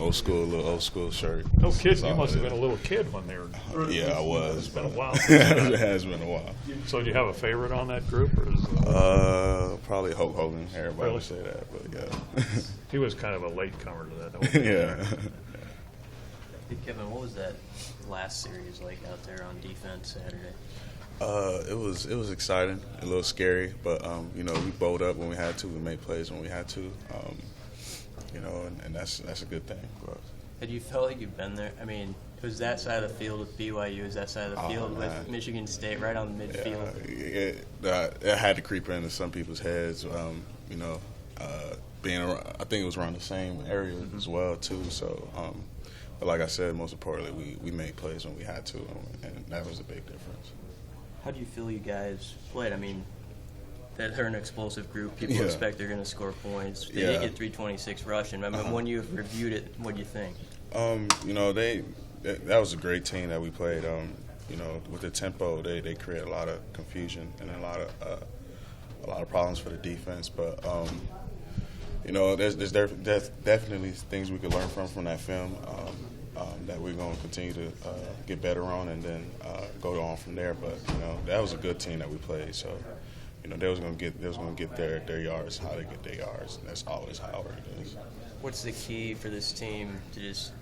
little old school shirt. No kidding, you must have been a little kid when they were. Yeah, I was. It's been a while. It has been a while. So do you have a favorite on that group, or is probably Hulk Hogan. Everybody would say that, but yeah. He was kind of a late comer to that. Yeah. Hey, Kevin, what was that last series like out there on defense Saturday? It was exciting, a little scary, but we bowled up when we had to. We made plays when we had to, and that's a good thing for us. Had you felt like you've been there? I mean, it was that side of the field with BYU, it was that side of the field with Michigan State, right on the midfield. It had to creep into some people's heads, being around, I think it was around the same area as well too. So, but like I said, most importantly, we made plays when we had to, and that was a big difference. How do you feel you guys played? I mean, they're an explosive group. People expect they're going to score points. They did get 326 rushing. I mean, when you reviewed it, what do you think? That was a great team that we played. With the tempo, they create a lot of confusion and a lot of problems for the defense. But there's definitely things we could learn from that film that we're going to continue to get better on, and then go on from there. But that was a good team that we played. So they was going to get their yards, how they get their yards. And that's always how it is. What's the key for this team to just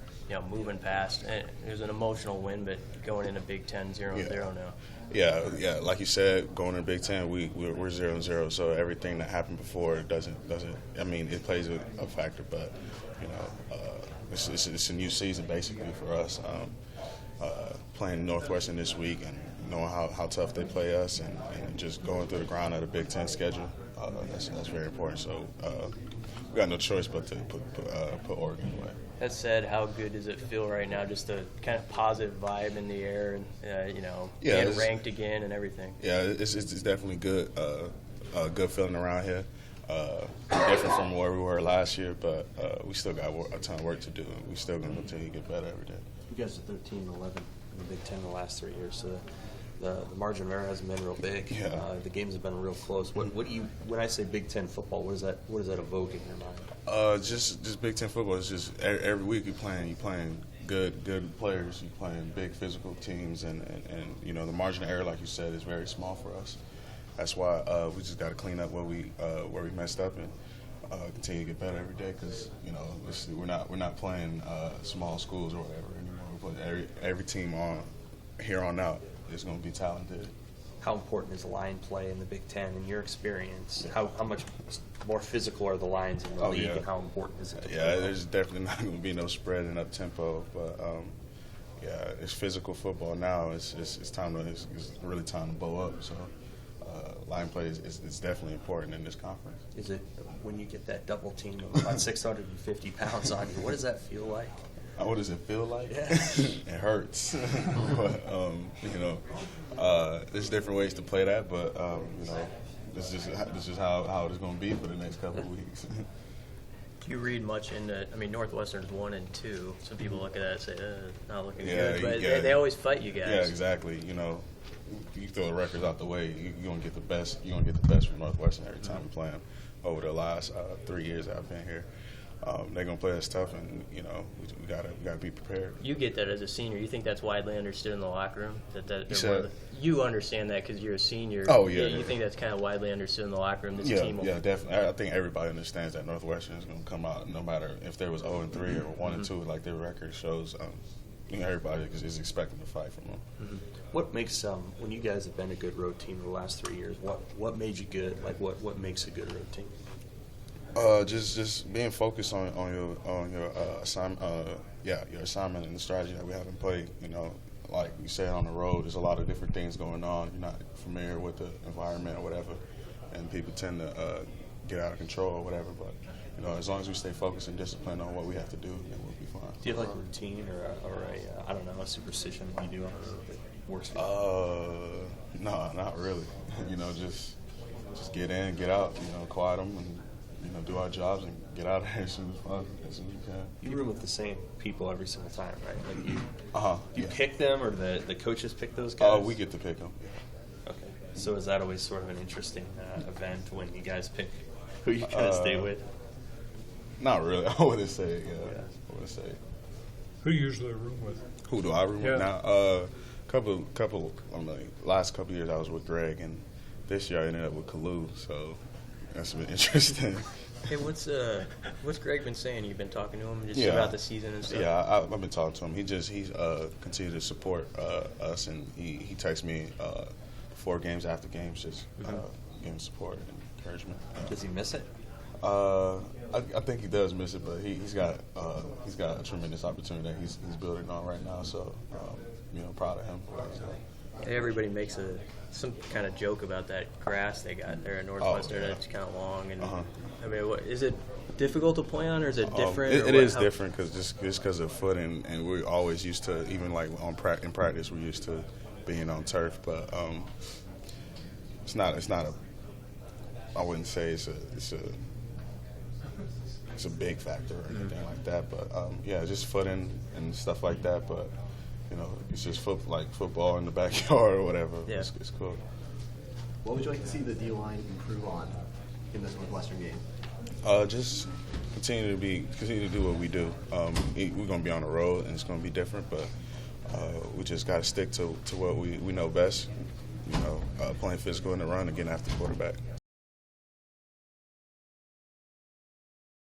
moving past? And it was an emotional win, but going into Big Ten 0-0 now. Yeah. Like you said, going to Big Ten, we're 0-0. So everything that happened before doesn't. I mean, it plays a factor, but it's a new season basically for us. Playing Northwestern this week and knowing how tough they play us, and just going through the grind of the Big Ten schedule, that's very important. So we got no choice but to put Oregon away. That said, how good does it feel right now? Just the kind of positive vibe in the air, and being ranked again and everything. Yeah, it's definitely good. Good feeling around here. Different from where we were last year, but we still got a ton of work to do, and we're still going to continue to get better every day. You guys are 13-11 in the Big Ten the last 3 years, so the margin of error hasn't been real big. Yeah. The games have been real close. What do you, when I say Big Ten football, what does that evoke in your mind? Just Big Ten football. It's just every week you're playing good players. You're playing big physical teams, and the margin of error, like you said, is very small for us. That's why we just got to clean up where we messed up and continue to get better every day. Because we're not playing small schools or whatever anymore. We're putting every team here on out is going to be talented. How important is line play in the Big Ten in your experience? How much more physical are the lines in the league, and how important is it? There's definitely not going to be no spread and up tempo, but it's physical football now. It's really time to blow up. So line play is definitely important in this conference. Is it when you get that double team of about 650 pounds on you? What does that feel like? What does it feel like? Yeah. It hurts. But, there's different ways to play that, but, this is how it's going to be for the next couple of weeks. Do you read much into, Northwestern's 1 and 2. Some people look at that and say, not looking good. But they always fight you guys. Yeah, exactly. You throw the records out the way, you're going to get the best. You're going to get the best from Northwestern every time we play them. Over the last 3 years that I've been here, they're going to play us tough, and we gotta be prepared. You get that as a senior. You think that's widely understood in the locker room? You understand that because you're a senior. Oh yeah. You think that's kind of widely understood in the locker room. This team. Yeah, definitely. I think everybody understands that Northwestern is going to come out, no matter if there was 0-3 or 1-2, like their record shows. Everybody is expecting to fight from them. Mm-hmm. What makes when you guys have been a good road team the last 3 years? What made you good? Like what makes a good road team? Just being focused on your assignment. Your assignment and the strategy that we have in play. Like you said, on the road, there's a lot of different things going on. You're not familiar with the environment or whatever, and people tend to get out of control or whatever. But as long as we stay focused and disciplined on what we have to do, then we'll be fine. Do you have like a routine or a superstition that you do on the road that works for you? No, not really. Just get in, get out. Quiet them and do our jobs and get out of here as soon as you can. You room with the same people every single time, right? Like you pick them, or the coaches pick those guys? Oh, we get to pick them. Okay. So is that always sort of an interesting event when you guys pick who you kind of stay with? Not really. I wouldn't say. I wouldn't say. Who you usually room with? Who do I room Yeah. with now? Last couple years I was with Greg, and this year I ended up with Kalu. So that's been interesting. Hey, what's Greg been saying? You've been talking to him just Yeah. about the season and stuff? Yeah, I've been talking to him. He's continued to support us, and he texts me before games, after games, just giving support and encouragement. Does he miss it? I think he does miss it, but he's got a tremendous opportunity that he's building on right now. So proud of him for what he's doing. Everybody makes some kind of joke about that grass they got there in Northwestern. yeah. It's kind of long, and I mean, is it difficult to play on, or is it different? It is different because just because of foot, and we're always used to, even like in practice, we're used to being on turf, but it's not a. I wouldn't say it's a big factor or anything like that, but just footing and stuff like that. But it's just football in the backyard or whatever. Yeah. It's cool. What would you like to see the D-line improve on in this Northwestern game? Just continue to do what we do. We're going to be on the road, and it's going to be different, but we just got to stick to what we know best. Playing physical in the run and getting after the quarterback.